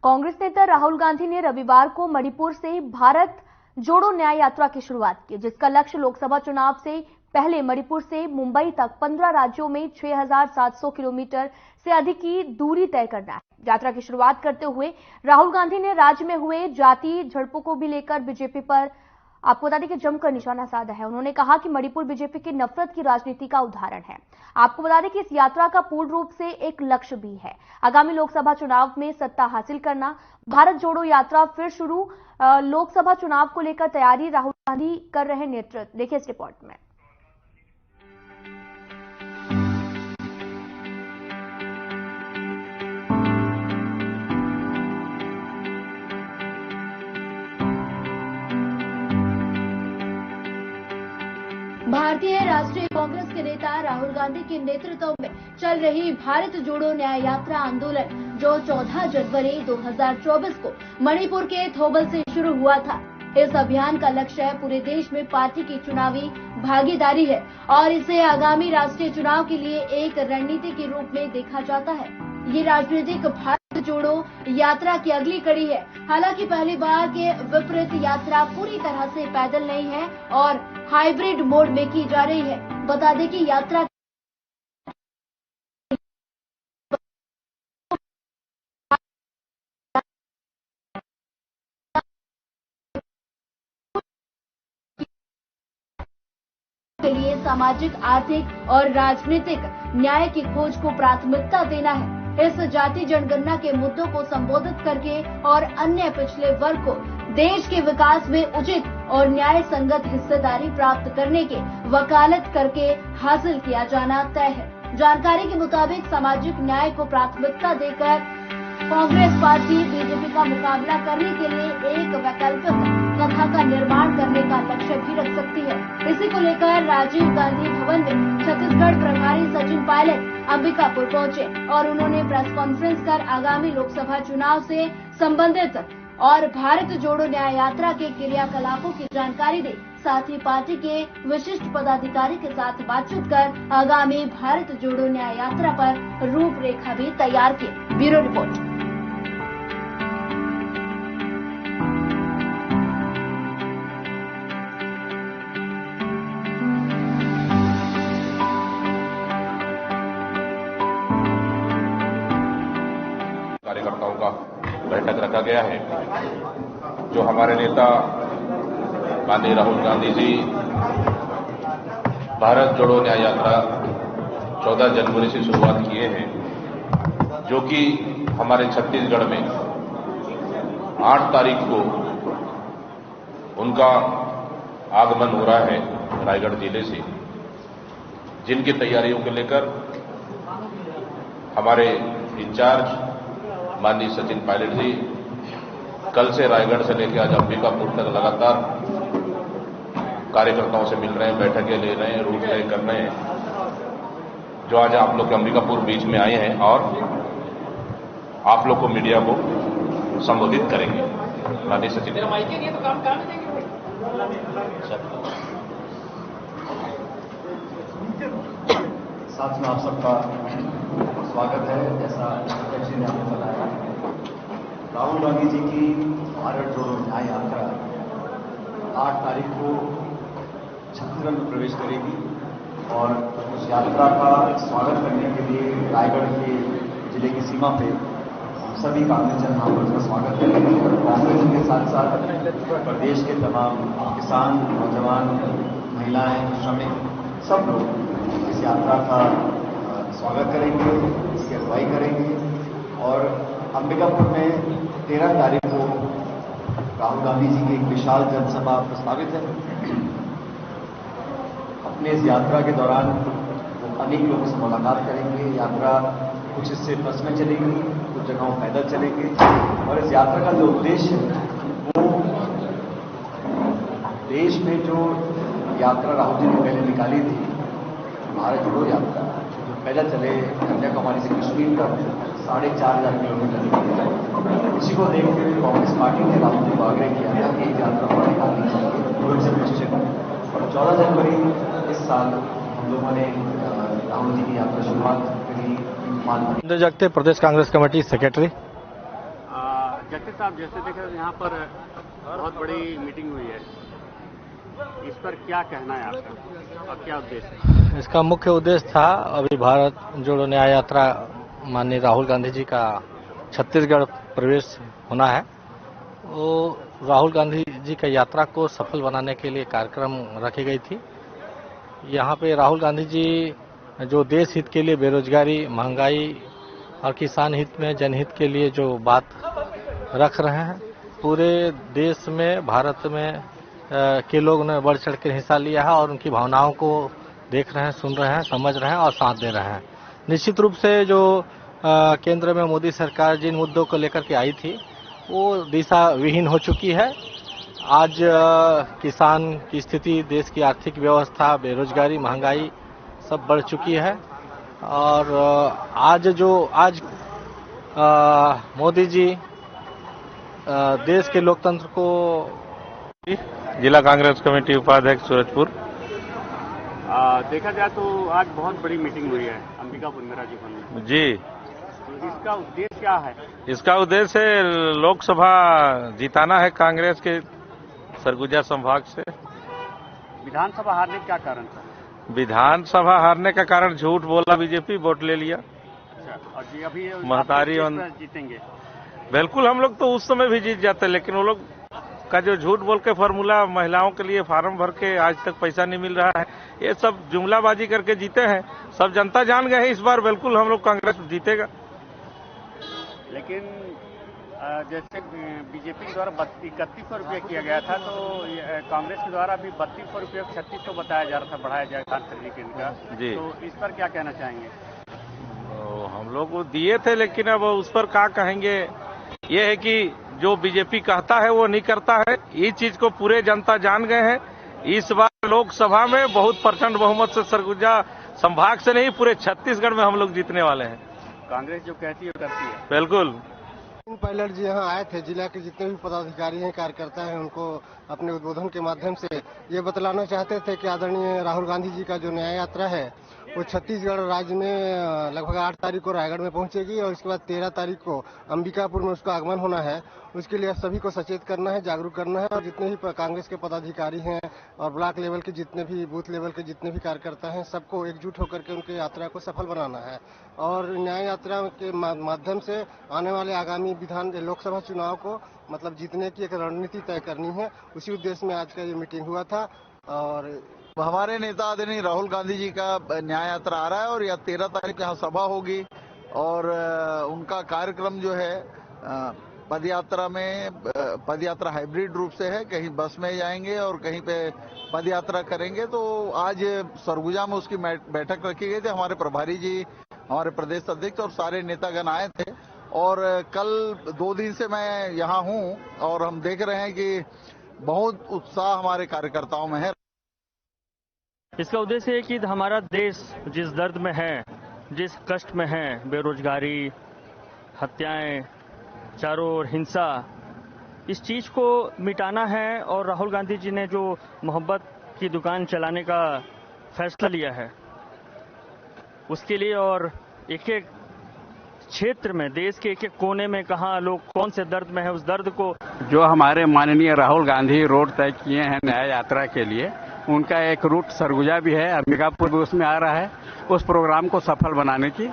कांग्रेस नेता राहुल गांधी ने रविवार को मणिपुर से भारत जोड़ो न्याय यात्रा की शुरुआत की, जिसका लक्ष्य लोकसभा चुनाव से पहले मणिपुर से मुंबई तक 15 राज्यों में 6,700 किलोमीटर से अधिक की दूरी तय करना है। यात्रा की शुरुआत करते हुए राहुल गांधी ने राज्य में हुए जातीय झड़पों को भी लेकर बीजेपी पर आपको बता दें कि जमकर निशाना साधा है। उन्होंने कहा कि मणिपुर बीजेपी की नफरत की राजनीति का उदाहरण है। आपको बता दें कि इस यात्रा का पूर्ण रूप से एक लक्ष्य भी है, आगामी लोकसभा चुनाव में सत्ता हासिल करना। भारत जोड़ो यात्रा फिर शुरू, लोकसभा चुनाव को लेकर तैयारी राहुल गांधी कर रहे नेतृत्व। देखिए इस रिपोर्ट में। भारतीय राष्ट्रीय कांग्रेस के नेता राहुल गांधी के नेतृत्व में चल रही भारत जोड़ो न्याय यात्रा आंदोलन, जो 14 जनवरी 2024 को मणिपुर के थोबल से शुरू हुआ था। इस अभियान का लक्ष्य पूरे देश में पार्टी की चुनावी भागीदारी है और इसे आगामी राष्ट्रीय चुनाव के लिए एक रणनीति के रूप में देखा जाता है। ये राजनीतिक भारत जोड़ो यात्रा की अगली कड़ी है। हालांकि पहली बार के विपरीत यात्रा पूरी तरह से पैदल नहीं है और हाइब्रिड मोड में की जा रही है। बता दें कि यात्रा के लिए सामाजिक, आर्थिक और राजनीतिक न्याय की खोज को प्राथमिकता देना है। इस जाति जनगणना के मुद्दों को संबोधित करके और अन्य पिछले वर्ग को देश के विकास में उचित और न्याय संगत हिस्सेदारी प्राप्त करने के वकालत करके हासिल किया जाना तय है। जानकारी के मुताबिक सामाजिक न्याय को प्राथमिकता देकर कांग्रेस पार्टी बीजेपी का मुकाबला करने के लिए एक वैकल्पिक कथा का निर्माण करने का लक्ष्य भी रख सकती है। इसी को लेकर राजीव गांधी भवन में छत्तीसगढ़ प्रभारी सचिन पायलट अंबिकापुर पहुंचे और उन्होंने प्रेस कॉन्फ्रेंस कर आगामी लोकसभा चुनाव से संबंधित और भारत जोड़ो न्याय यात्रा के क्रियाकलापों की जानकारी दी। साथ ही पार्टी के विशिष्ट पदाधिकारी के साथ बातचीत कर आगामी भारत जोड़ो न्याय यात्रा पर रूपरेखा भी तैयार की। Bureau report. कार्यकर्ताओं का बैठक रखा गया है, जो हमारे नेता माननीय राहुल गांधी जी भारत जोड़ो न्याय यात्रा 14 जनवरी से शुरुआत किए हैं, जो कि हमारे छत्तीसगढ़ में 8 तारीख को उनका आगमन हो रहा है रायगढ़ जिले से, जिनकी तैयारियों को लेकर हमारे इंचार्ज माननीय सचिन पायलट जी कल से रायगढ़ से लेकर आज अंबिकापुर तक लगातार कार्यकर्ताओं से मिल रहे हैं, बैठकें ले रहे हैं, रूट तय कर रहे हैं, जो आज आप लोग के अंबिकापुर बीच में आए हैं और आप लोग को मीडिया को संबोधित करेंगे। माननीय सचिन साथ में आप सबका स्वागत है। जैसा अध्यक्ष जी ने आपको बताया, राहुल गांधी जी की भारत जोड़ो न्याय यात्रा 8 तारीख को छत्तीसगढ़ में प्रवेश करेगी और उस यात्रा का स्वागत करने के लिए रायगढ़ के जिले की सीमा पे हम सभी कांग्रेस जन वहां पर उसका स्वागत करेंगे और कांग्रेस के साथ साथ प्रदेश के तमाम किसान, नौजवान, महिलाएं, श्रमिक सब लोग इस यात्रा का स्वागत करेंगे, इसकी अगुवाई करेंगे और अंबिकापुर में 13 तारीख को राहुल गांधी जी की एक विशाल जनसभा प्रस्तावित है। अपने इस यात्रा के दौरान वो अनेक लोगों से मुलाकात करेंगे। यात्रा कुछ हिस्से बस में चलेगी, कुछ जगहों पैदल चलेंगे और इस यात्रा का जो उद्देश्य है वो देश में जो यात्रा राहुल जी ने पहले निकाली थी, भारत जोड़ो यात्रा, पहले चले कन्याकुमारी से कश्मीर तक 4,500 किलोमीटर, इसी को देखते हुए कांग्रेस पार्टी ने राहुल जी को आग्रह किया था कि यात्रा और निकालनी चाहिए, पूर्ण से निश्चित। और 14 जनवरी इस साल हम लोगों ने राहुल जी की यात्रा शुरुआत करी। जगते प्रदेश कांग्रेस कमेटी सेक्रेटरी। जगदीश साहब, जैसे देखा यहाँ पर बहुत बड़ी मीटिंग हुई है, इस पर क्या कहना है आपका और क्या उद्देश्य? इसका मुख्य उद्देश्य था, अभी भारत जोड़ो न्याय यात्रा माननीय राहुल गांधी जी का छत्तीसगढ़ प्रवेश होना है। वो राहुल गांधी जी की यात्रा को सफल बनाने के लिए कार्यक्रम रखी गई थी। यहाँ पे राहुल गांधी जी जो देश हित के लिए, बेरोजगारी, महंगाई और किसान हित में, जनहित के लिए जो बात रख रहे हैं, पूरे देश में, भारत में के लोगों ने बढ़ चढ़ कर हिस्सा लिया है और उनकी भावनाओं को देख रहे हैं, सुन रहे हैं, समझ रहे हैं और साथ दे रहे हैं। निश्चित रूप से जो केंद्र में मोदी सरकार जिन मुद्दों को लेकर के आई थी वो दिशा विहीन हो चुकी है। आज किसान की स्थिति, देश की आर्थिक व्यवस्था, बेरोजगारी, महंगाई सब बढ़ चुकी है और आज मोदी जी देश के लोकतंत्र को। जिला कांग्रेस कमेटी उपाध्यक्ष सूरजपुर। देखा जाए तो आज बहुत बड़ी मीटिंग हुई है अंबिकापुर में, राजीव गांधी जी। तो इसका उद्देश्य क्या है? इसका उद्देश्य लोकसभा जिताना है कांग्रेस के सरगुजा संभाग से। विधानसभा हारने का क्या कारण था? विधानसभा हारने का कारण झूठ बोला, बीजेपी वोट ले लिया। अच्छा, और जी अभी महतारी जीतेंगे? बिल्कुल, हम लोग तो उस समय भी जीत जाते, लेकिन वो लोग का जो झूठ बोल के फॉर्मूला, महिलाओं के लिए फार्म भर के आज तक पैसा नहीं मिल रहा है, ये सब जुमलाबाजी करके जीते हैं। सब जनता जान गए हैं इस बार बिल्कुल हम लोग कांग्रेस जीतेगा। लेकिन जैसे बीजेपी के द्वारा 3100 रुपये किया गया था, तो कांग्रेस के द्वारा भी 3200 रुपये 3600 बताया जा रहा था, बढ़ाया जाए धान खरीदने के इनका जी। तो इस पर क्या कहना चाहेंगे? तो हम लोग को दिए थे, लेकिन अब उस पर क्या कहेंगे। ये है कि जो बीजेपी कहता है वो नहीं करता है, इस चीज को पूरे जनता जान गए हैं। इस बार लोकसभा में बहुत प्रचंड बहुमत से सरगुजा संभाग से नहीं, पूरे छत्तीसगढ़ में हम लोग जीतने वाले हैं। कांग्रेस जो कहती है करती है। बिल्कुल। पायलट जी यहाँ आए थे, जिला के जितने भी पदाधिकारी हैं, कार्यकर्ता हैं, उनको अपने उद्बोधन के माध्यम से ये बतलाना चाहते थे कि आदरणीय राहुल गांधी जी का जो न्याय यात्रा है वो छत्तीसगढ़ राज्य में लगभग 8 तारीख को रायगढ़ में पहुंचेगी और इसके बाद 13 तारीख को अंबिकापुर में उसका आगमन होना है। उसके लिए सभी को सचेत करना है, जागरूक करना है और जितने भी कांग्रेस के पदाधिकारी हैं और ब्लॉक लेवल के जितने भी, बूथ लेवल के जितने भी कार्यकर्ता हैं, सबको एकजुट होकर के उनकी यात्रा को सफल बनाना है और न्याय यात्रा के माध्यम से आने वाले आगामी लोकसभा चुनाव को मतलब जीतने की एक रणनीति तय करनी है। उसी उद्देश्य में आज का ये मीटिंग हुआ था। और हमारे नेता आदरणीय राहुल गांधी जी का न्याय यात्रा आ रहा है और यह 13 तारीख यहाँ सभा होगी और उनका कार्यक्रम जो है पदयात्रा हाइब्रिड रूप से है, कहीं बस में जाएंगे और कहीं पे पदयात्रा करेंगे। तो आज सरगुजा में उसकी बैठक रखी गई थी। हमारे प्रभारी जी, हमारे प्रदेश अध्यक्ष और सारे नेतागण आए थे और कल 2 दिन से मैं यहाँ हूँ और हम देख रहे हैं कि बहुत उत्साह हमारे कार्यकर्ताओं में है। इसका उद्देश्य है कि हमारा देश जिस दर्द में है, जिस कष्ट में है, बेरोजगारी, हत्याएं, चारों ओर हिंसा, इस चीज को मिटाना है और राहुल गांधी जी ने जो मोहब्बत की दुकान चलाने का फैसला लिया है उसके लिए और एक एक क्षेत्र में, देश के एक एक कोने में कहाँ लोग कौन से दर्द में है, उस दर्द को जो हमारे माननीय राहुल गांधी रोड तय किए हैं न्याय यात्रा के लिए, उनका एक रूट सरगुजा भी है, अंबिकापुर भी उसमें आ रहा है। उस प्रोग्राम को सफल बनाने की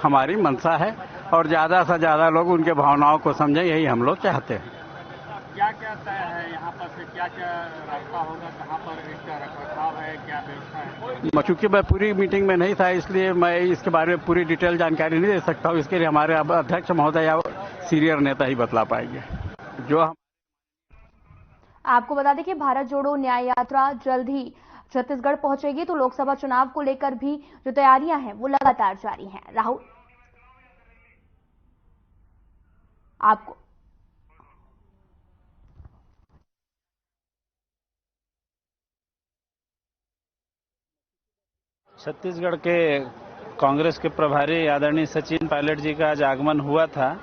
हमारी मंशा है और ज्यादा से ज्यादा लोग उनके भावनाओं को समझें, यही हम लोग चाहते हैं। क्या क्या तय है यहाँ पर से, क्या क्या रास्ता होगा, कहाँ पर इसका रखरखाव है, क्या व्यवस्था है? चूंकि मैं पूरी मीटिंग में नहीं था इसलिए मैं इसके बारे में पूरी डिटेल जानकारी नहीं दे सकता हूँ। इसके लिए हमारे अध्यक्ष महोदय या सीनियर नेता ही बतला पाएंगे। जो आपको बता दें कि भारत जोड़ो न्याय यात्रा जल्द ही छत्तीसगढ़ पहुंचेगी, तो लोकसभा चुनाव को लेकर भी जो तैयारियां हैं वो लगातार जारी हैं। राहुल, आपको छत्तीसगढ़ के कांग्रेस के प्रभारी आदरणीय सचिन पायलट जी का आज आगमन हुआ था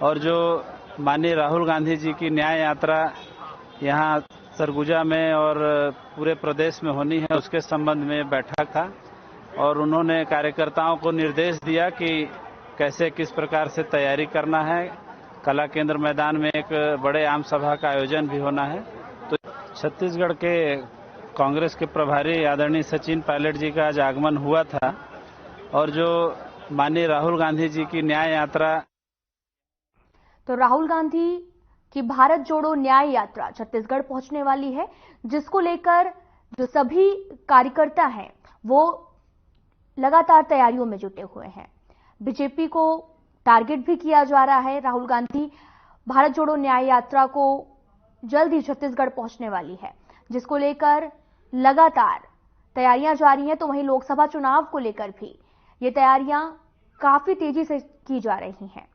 और जो माननीय राहुल गांधी जी की न्याय यात्रा यहाँ सरगुजा में और पूरे प्रदेश में होनी है, उसके संबंध में बैठक था और उन्होंने कार्यकर्ताओं को निर्देश दिया कि कैसे किस प्रकार से तैयारी करना है कला केंद्र मैदान में एक बड़े आम सभा का आयोजन भी होना है। तो छत्तीसगढ़ के कांग्रेस के प्रभारी आदरणीय सचिन पायलट जी का आज आगमन हुआ था और जो माननीय राहुल गांधी जी की न्याय यात्रा, तो राहुल गांधी की भारत जोड़ो न्याय यात्रा छत्तीसगढ़ पहुंचने वाली है, जिसको लेकर जो सभी कार्यकर्ता हैं वो लगातार तैयारियों में जुटे हुए हैं। बीजेपी को टारगेट भी किया जा रहा है। राहुल गांधी भारत जोड़ो न्याय यात्रा को जल्द ही छत्तीसगढ़ पहुंचने वाली है, जिसको लेकर लगातार तैयारियां जारी हैं। तो वहीं लोकसभा चुनाव को लेकर भी ये तैयारियां काफी तेजी से की जा रही हैं।